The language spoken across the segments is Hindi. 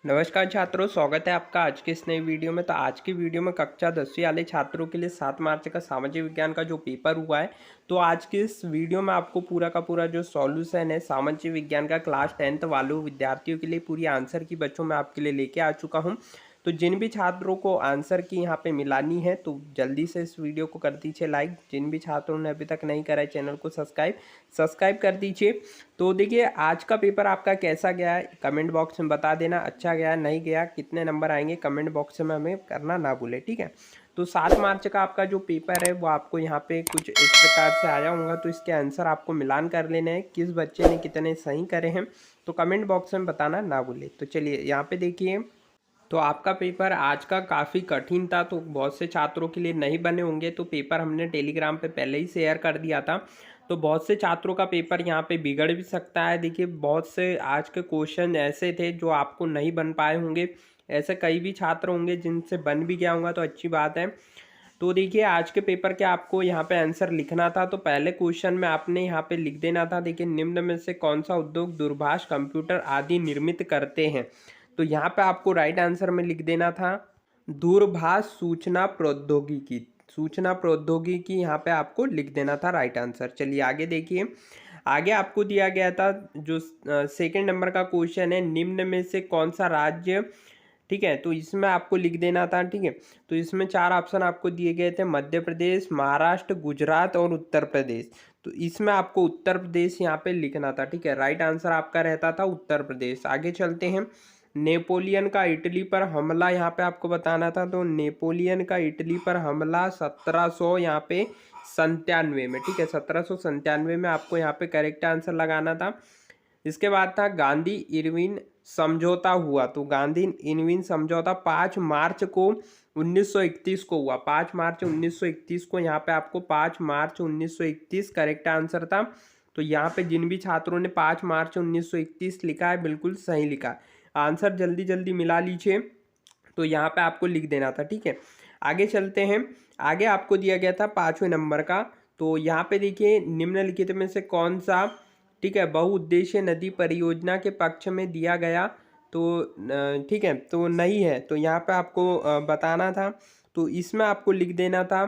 नमस्कार छात्रों, स्वागत है आपका आज के इस नई वीडियो में। तो आज की वीडियो में कक्षा 10वीं वाले छात्रों के लिए 7 मार्च का सामाजिक विज्ञान का जो पेपर हुआ है, तो आज की इस वीडियो में आपको पूरा का पूरा जो सॉल्यूशन है सामाजिक विज्ञान का क्लास 10th वालों विद्यार्थियों के लिए पूरी आंसर की बच्चों में आपके लिए लेके आ चुका हूँ। तो जिन भी छात्रों को आंसर की यहाँ पे मिलानी है तो जल्दी से इस वीडियो को कर दीजिए लाइक। जिन भी छात्रों ने अभी तक नहीं करा है चैनल को सब्सक्राइब कर दीजिए। तो देखिए आज का पेपर आपका कैसा गया है कमेंट बॉक्स में बता देना। अच्छा गया नहीं गया कितने नंबर आएंगे कमेंट बॉक्स में हमें करना ना भूले, ठीक है। तो 7 मार्च का आपका जो पेपर है वो आपको यहाँ पे कुछ इस प्रकार से आया होगा। तो इसके आंसर आपको मिलान कर लेने हैं, किस बच्चे ने कितने सही करे हैं तो कमेंट बॉक्स में बताना ना भूले। तो चलिए यहाँ पे देखिए, तो आपका पेपर आज का काफ़ी कठिन था, तो बहुत से छात्रों के लिए नहीं बने होंगे। तो पेपर हमने टेलीग्राम पे पहले ही शेयर कर दिया था, तो बहुत से छात्रों का पेपर यहाँ पे बिगड़ भी सकता है। देखिए बहुत से आज के क्वेश्चन ऐसे थे जो आपको नहीं बन पाए होंगे, ऐसे कई भी छात्र होंगे जिनसे बन भी गया होगा, तो अच्छी बात है। तो देखिए आज के पेपर के आपको यहाँ पे आंसर लिखना था। तो पहले क्वेश्चन में आपने यहाँ पे लिख देना था, देखिए निम्न में से कौन सा उद्योग दूरभाष कंप्यूटर आदि निर्मित करते हैं। तो यहाँ पे आपको राइट आंसर में लिख देना था दूरभाष सूचना प्रौद्योगिकी यहाँ पे आपको लिख देना था राइट आंसर। चलिए आगे देखिए, आगे आपको दिया गया था जो सेकंड नंबर का क्वेश्चन है, निम्न में से कौन सा राज्य, ठीक है। तो इसमें आपको लिख देना था, ठीक है। तो इसमें 4 ऑप्शन आपको दिए गए थे, मध्य प्रदेश, महाराष्ट्र, गुजरात और उत्तर प्रदेश। तो इसमें आपको उत्तर प्रदेश यहाँ पे लिखना था, ठीक है। राइट आंसर आपका रहता था उत्तर प्रदेश। आगे चलते हैं, नेपोलियन का इटली पर हमला यहाँ पे आपको बताना था। तो नेपोलियन का इटली पर हमला 1700 यहाँ पे 97 में, ठीक है। 1797 में आपको यहाँ पे करेक्ट आंसर लगाना था। इसके बाद था गांधी इरविन समझौता हुआ। तो गांधी इरविन समझौता 5 मार्च को 1931 को हुआ। 5 मार्च 1931 को, यहाँ पे आपको 5 मार्च 1931 करेक्ट आंसर था। तो यहाँ पे जिन भी छात्रों ने 5 मार्च 1931 लिखा है बिल्कुल सही लिखा है। आंसर जल्दी जल्दी मिला लीजिए, तो यहाँ पे आपको लिख देना था, ठीक है। आगे चलते हैं, आगे आपको दिया गया था 5वें नंबर का। तो यहाँ पे देखिए निम्नलिखित में से कौन सा, ठीक है, बहुउद्देशीय नदी परियोजना के पक्ष में दिया गया। तो ठीक है, तो नहीं है, तो यहाँ पे आपको बताना था। तो इसमें आपको लिख देना था,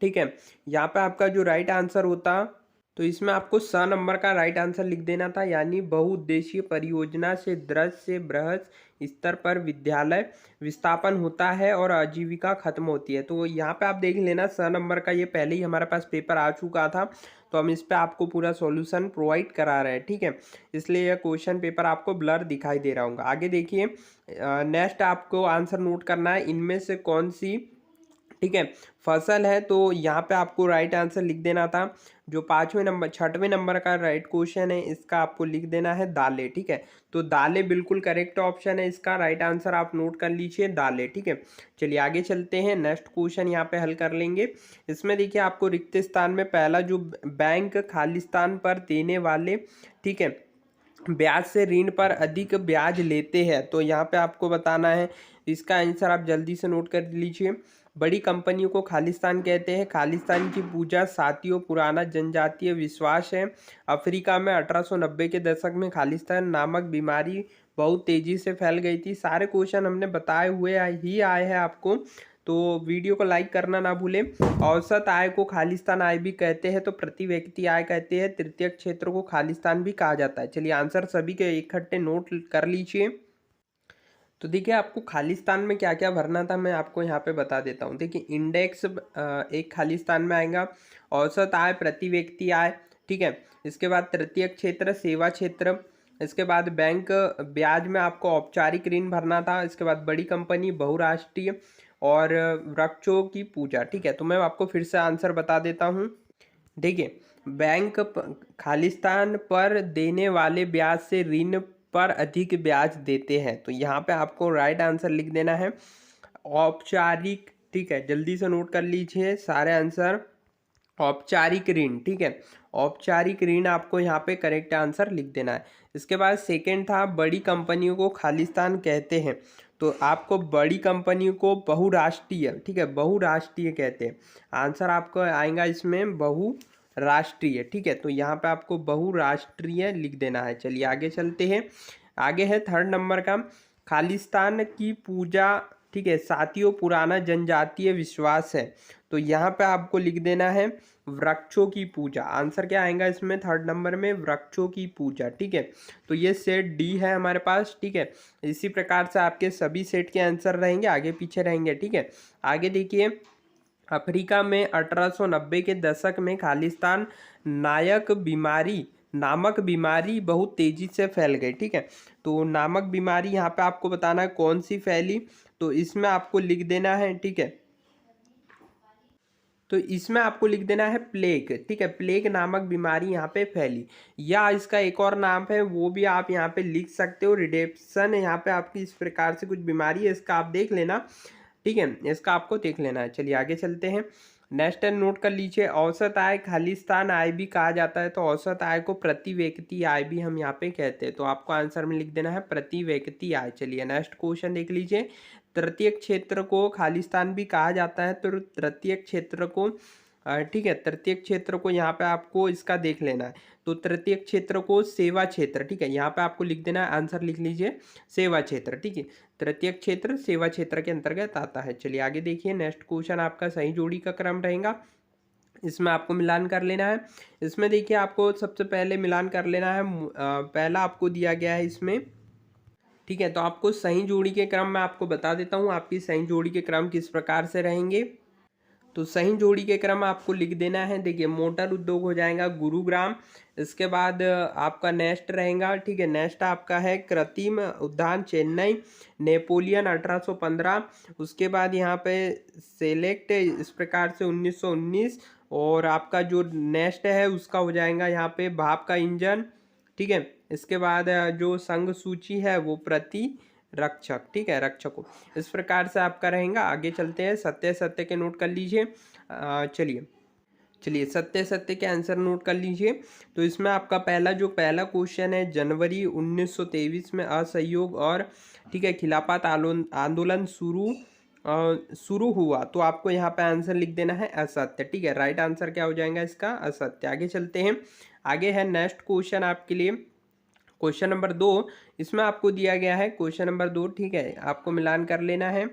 ठीक है। यहाँ पे आपका जो राइट आंसर होता, तो इसमें आपको स नंबर का राइट आंसर लिख देना था, यानी बहुउद्देशीय परियोजना से दृश्य बृहद स्तर पर विद्यालय विस्थापन होता है और आजीविका खत्म होती है। तो यहाँ पे आप देख लेना स नंबर का, ये पहले ही हमारे पास पेपर आ चुका था, तो हम इस पे आपको पूरा सॉल्यूशन प्रोवाइड करा रहे हैं, ठीक है। इसलिए यह क्वेश्चन पेपर आपको ब्लर दिखाई दे रहा होगा। आगे देखिए, नेक्स्ट आपको आंसर नोट करना है, इनमें से कौन सी, ठीक है, फसल है। तो यहाँ पे आपको राइट आंसर लिख देना था। जो 6वें नंबर का राइट क्वेश्चन है इसका आपको लिख देना है दालें, ठीक है। तो दालें बिल्कुल करेक्ट ऑप्शन है, इसका राइट आंसर आप नोट कर लीजिए दालें, ठीक है। चलिए आगे चलते हैं, नेक्स्ट क्वेश्चन यहाँ पे हल कर लेंगे। इसमें देखिए आपको रिक्त स्थान में पहला जो बैंक खालिस्तान पर देने वाले, ठीक है, ब्याज से ऋण पर अधिक ब्याज लेते हैं। तो यहाँ पे आपको बताना है, इसका आंसर आप जल्दी से नोट कर लीजिए। बड़ी कंपनियों को खालिस्तान कहते हैं। खालिस्तान की पूजा साथियों पुराना जनजातीय विश्वास है। अफ्रीका में 1890 के दशक में खालिस्तान नामक बीमारी बहुत तेजी से फैल गई थी। सारे क्वेश्चन हमने बताए हुए ही आए हैं आपको, तो वीडियो को लाइक करना ना भूलें। औसत आय को खालिस्तान आय भी कहते हैं, तो प्रति व्यक्ति आय कहते हैं। तृतीय क्षेत्र को खालिस्तान भी कहा जाता है। चलिए आंसर सभी के इकट्ठे नोट कर लीजिए। तो देखिए आपको खालिस्तान में क्या क्या भरना था मैं आपको यहाँ पे बता देता हूँ। देखिए इंडेक्स एक खालिस्तान में आएगा, औसत आय, प्रति व्यक्ति आय, ठीक है। इसके बाद तृतीय क्षेत्र, सेवा क्षेत्र, इसके बाद बैंक ब्याज में आपको औपचारिक ऋण भरना था। इसके बाद बड़ी कंपनी, बहुराष्ट्रीय और वृक्षों की पूजा, ठीक है। तो मैं आपको फिर से आंसर बता देता हूँ। देखिए बैंक खालिस्तान पर देने वाले ब्याज से ऋण पर अधिक ब्याज देते हैं। तो यहाँ पे आपको राइट आंसर लिख देना है औपचारिक, ठीक है। जल्दी से नोट कर लीजिए सारे आंसर। औपचारिक ऋण, ठीक है, औपचारिक ऋण आपको यहाँ पे करेक्ट आंसर लिख देना है। इसके बाद सेकंड था बड़ी कंपनियों को खालिस्तान कहते हैं। तो आपको बड़ी कंपनियों को बहुराष्ट्रीय, ठीक है, बहुराष्ट्रीय कहते हैं। आंसर आपको आएगा इसमें बहुराष्ट्रीय, ठीक है। तो यहाँ पे आपको बहुराष्ट्रीय लिख देना है। चलिए आगे चलते हैं, आगे है थर्ड नंबर का, खालिस्तान की पूजा, ठीक है साथियों, पुराना जनजातीय विश्वास है। तो यहाँ पे आपको लिख देना है वृक्षों की पूजा। आंसर क्या आएगा इसमें थर्ड नंबर में, वृक्षों की पूजा, ठीक है। तो ये सेट डी है हमारे पास, ठीक है। इसी प्रकार से आपके सभी सेट के आंसर रहेंगे, आगे पीछे रहेंगे, ठीक है। आगे देखिए, अफ्रीका में 1890 के दशक में खालिस्तान नामक बीमारी बहुत तेजी से फैल गई, ठीक है। तो नामक बीमारी यहाँ पे आपको बताना है कौन सी फैली, तो इसमें आपको लिख देना है, ठीक है। तो इसमें आपको लिख देना है प्लेग, ठीक है। प्लेग नामक बीमारी यहाँ पे फैली, या इसका एक और नाम है वो भी आप यहाँ पे लिख सकते हो, रिडेप्शन। यहाँ पे आपकी इस प्रकार से कुछ बीमारी है, इसका आप देख लेना, ठीक है। इसका आपको देख लेना है। चलिए आगे चलते हैं। नेक्स्ट नोट कर लीजिए, औसत आय खालिस्तान आय भी कहा जाता है। तो औसत आय को प्रति व्यक्ति आय भी हम यहाँ पे कहते हैं। तो आपको आंसर में लिख देना है प्रति व्यक्ति आय। चलिए नेक्स्ट क्वेश्चन देख लीजिए, तृतीय क्षेत्र को खालिस्तान भी कहा जाता है। तो तृतीय क्षेत्र को, ठीक है, तृतीय क्षेत्र को यहाँ पे आपको इसका देख लेना है। तो तृतीय क्षेत्र को सेवा क्षेत्र, ठीक है, यहाँ पे आपको लिख देना है, आंसर लिख लीजिए सेवा क्षेत्र, ठीक है। तृतीय क्षेत्र सेवा क्षेत्र के अंतर्गत आता है। चलिए आगे देखिए, नेक्स्ट क्वेश्चन आपका सही जोड़ी का क्रम रहेगा, इसमें आपको मिलान कर लेना है। इसमें देखिए आपको सबसे पहले मिलान कर लेना है, पहला आपको दिया गया है इसमें, ठीक है। तो आपको सही जोड़ी के क्रम में आपको बता देता हूँ, आपकी सही जोड़ी के क्रम किस प्रकार से रहेंगे। तो सही जोड़ी के क्रम आपको लिख देना है, देखिए मोटर उद्योग हो जाएगा गुरुग्राम, इसके बाद आपका नेक्स्ट रहेगा, ठीक है, नेक्स्ट आपका है कृत्रिम उद्यान चेन्नई, नेपोलियन 1815, उसके बाद यहाँ पे सेलेक्ट इस प्रकार से 1919, और आपका जो नेक्स्ट है उसका हो जाएगा यहाँ पे भाप का इंजन, ठीक है। इसके बाद जो संघ सूची है वो प्रति रक्षक, ठीक है, रक्षकों, इस प्रकार से आपका रहेगा। आगे चलते हैं, सत्य सत्य के नोट कर लीजिए। चलिए सत्य सत्य के आंसर नोट कर लीजिए। तो इसमें आपका पहला क्वेश्चन है, जनवरी 1923 में असहयोग और, ठीक है, खिलाफत आंदोलन शुरू हुआ। तो आपको यहाँ पे आंसर लिख देना है असत्य, ठीक है। राइट आंसर क्या हो जाएगा इसका, असत्य। आगे चलते हैं, आगे है नेक्स्ट क्वेश्चन आपके लिए, क्वेश्चन नंबर 2। इसमें आपको दिया गया है क्वेश्चन नंबर 2, ठीक है, आपको मिलान कर लेना है,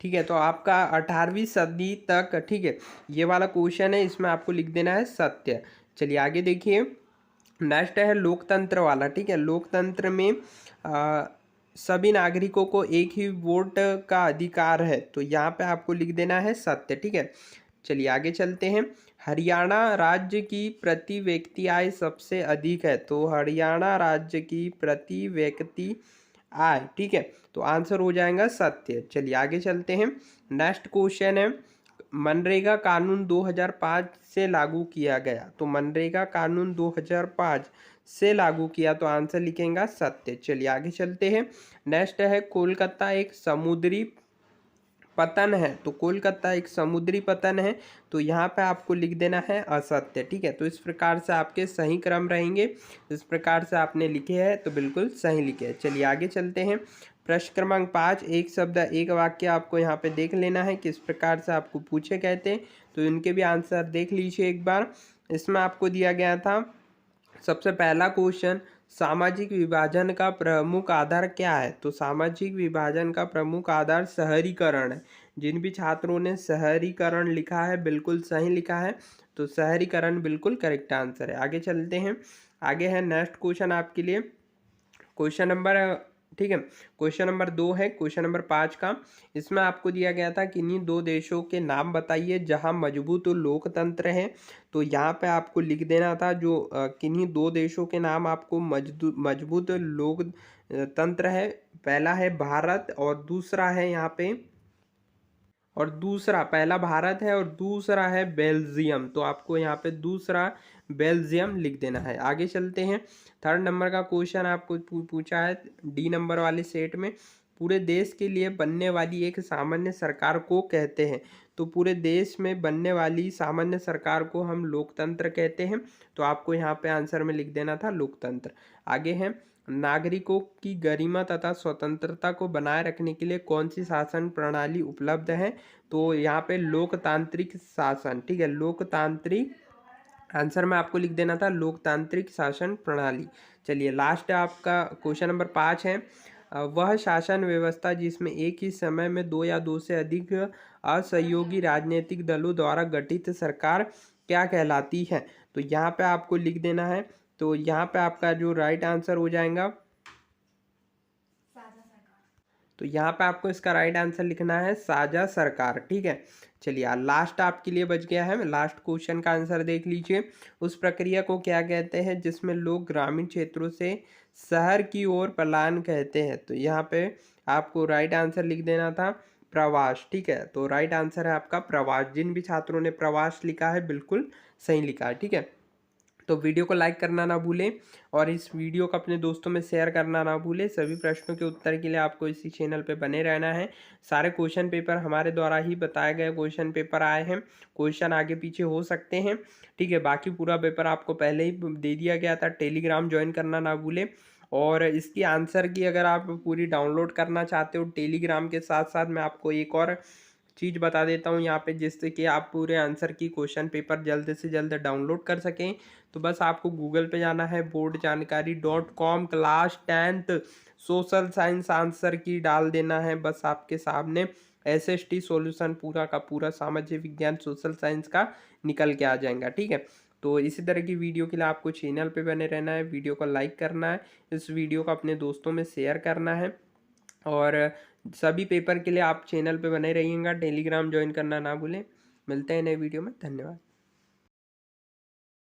ठीक है। तो आपका 18वीं सदी तक, ठीक है, ये वाला क्वेश्चन है, इसमें आपको लिख देना है सत्य। चलिए आगे देखिए, नेक्स्ट है लोकतंत्र वाला, ठीक है। लोकतंत्र में सभी नागरिकों को एक ही वोट का अधिकार है। तो यहाँ पे आपको लिख देना है सत्य, ठीक है। चलिए आगे चलते हैं, हरियाणा राज्य की प्रति व्यक्ति आय सबसे अधिक है। तो हरियाणा राज्य की प्रति व्यक्ति आय, ठीक है, तो आंसर हो जाएगा सत्य। चलिए आगे चलते हैं, नेक्स्ट क्वेश्चन है, मनरेगा कानून 2005 से लागू किया गया। तो मनरेगा कानून 2005 से लागू किया, तो आंसर लिखेगा सत्य। चलिए आगे चलते हैं, नेक्स्ट है कोलकाता एक समुद्री पतन है। तो कोलकाता एक समुद्री पतन है, तो यहाँ पे आपको लिख देना है असत्य, ठीक है। तो इस प्रकार से आपके सही क्रम रहेंगे, इस प्रकार से आपने लिखे हैं तो बिल्कुल सही लिखे हैं। चलिए आगे चलते हैं, प्रश्न क्रमांक 5, एक शब्द एक वाक्य आपको यहाँ पे देख लेना है किस प्रकार से आपको पूछे गए थे। तो इनके भी आंसर देख लीजिए एक बार। इसमें आपको दिया गया था सबसे पहला क्वेश्चन, सामाजिक विभाजन का प्रमुख आधार क्या है। तो सामाजिक विभाजन का प्रमुख आधार शहरीकरण है। जिन भी छात्रों ने शहरीकरण लिखा है बिल्कुल सही लिखा है, तो शहरीकरण बिल्कुल करेक्ट आंसर है। आगे चलते हैं, आगे है नेक्स्ट क्वेश्चन आपके लिए, क्वेश्चन नंबर, ठीक है, क्वेश्चन नंबर 2 है, क्वेश्चन नंबर 5 का। इसमें आपको दिया गया था किन्हीं दो देशों के नाम बताइए जहां मजबूत लोकतंत्र है। तो यहाँ पे आपको लिख देना था जो किन्हीं दो देशों के नाम आपको मजबूत लोकतंत्र है। पहला है भारत और दूसरा है यहाँ पे, और दूसरा, पहला भारत है और दूसरा है बेल्जियम। तो आपको यहाँ पे दूसरा बेल्जियम लिख देना है। आगे चलते हैं, थर्ड नंबर का क्वेश्चन आपको पूछा है डी नंबर वाले सेट में, पूरे देश के लिए बनने वाली एक सामान्य सरकार को कहते हैं। तो पूरे देश में बनने वाली सामान्य सरकार को हम लोकतंत्र कहते हैं। तो आपको यहाँ पे आंसर में लिख देना था लोकतंत्र। आगे है, नागरिकों की गरिमा तथा स्वतंत्रता को बनाए रखने के लिए कौन सी शासन प्रणाली उपलब्ध है। तो यहाँ पे लोकतांत्रिक शासन, ठीक है, लोकतांत्रिक, आंसर में आपको लिख देना था लोकतांत्रिक शासन प्रणाली। चलिए लास्ट आपका क्वेश्चन नंबर 5 है, वह शासन व्यवस्था जिसमें एक ही समय में दो या दो से अधिक असहयोगी राजनीतिक दलों द्वारा गठित सरकार क्या कहलाती है। तो यहाँ पे आपको लिख देना है। तो यहाँ पे आपका जो राइट आंसर हो जाएगा, तो यहाँ पे आपको इसका राइट आंसर लिखना है साझा सरकार। ठीक है, चलिए लास्ट आपके लिए बच गया है। लास्ट क्वेश्चन का आंसर देख लीजिए। उस प्रक्रिया को क्या कहते हैं जिसमें लोग ग्रामीण क्षेत्रों से शहर की ओर पलायन कहते हैं। तो यहाँ पे आपको राइट आंसर लिख देना था प्रवास। ठीक है, तो राइट आंसर है आपका प्रवास। जिन भी छात्रों ने प्रवास लिखा है बिल्कुल सही लिखा है। ठीक है, तो वीडियो को लाइक करना ना भूलें और इस वीडियो को अपने दोस्तों में शेयर करना ना भूलें। सभी प्रश्नों के उत्तर के लिए आपको इसी चैनल पे बने रहना है। सारे क्वेश्चन पेपर हमारे द्वारा ही बताए गए क्वेश्चन पेपर आए हैं। क्वेश्चन आगे पीछे हो सकते हैं। ठीक है, बाकी पूरा पेपर आपको पहले ही दे दिया गया था। टेलीग्राम ज्वाइन करना ना भूलें। और इसकी आंसर की अगर आप पूरी डाउनलोड करना चाहते हो टेलीग्राम के साथ साथ, मैं आपको एक और चीज़ बता देता हूँ यहाँ पे, जिससे कि आप पूरे आंसर की क्वेश्चन पेपर जल्द से जल्द डाउनलोड कर सकें। तो बस आपको गूगल पे जाना है, boardjankari.com class 10th social science answer की डाल देना है। बस आपके सामने SST सॉल्यूशन पूरा का पूरा सामाजिक विज्ञान सोशल साइंस का निकल के आ जाएगा। ठीक है, तो इसी तरह की वीडियो के लिए आपको चैनल पे बने रहना है। वीडियो को लाइक करना है, इस वीडियो को अपने दोस्तों में शेयर करना है और सभी पेपर के लिए आप चैनल पे बने रहिएगा। टेलीग्राम ज्वाइन करना ना भूलें। मिलते हैं नए वीडियो में। धन्यवाद।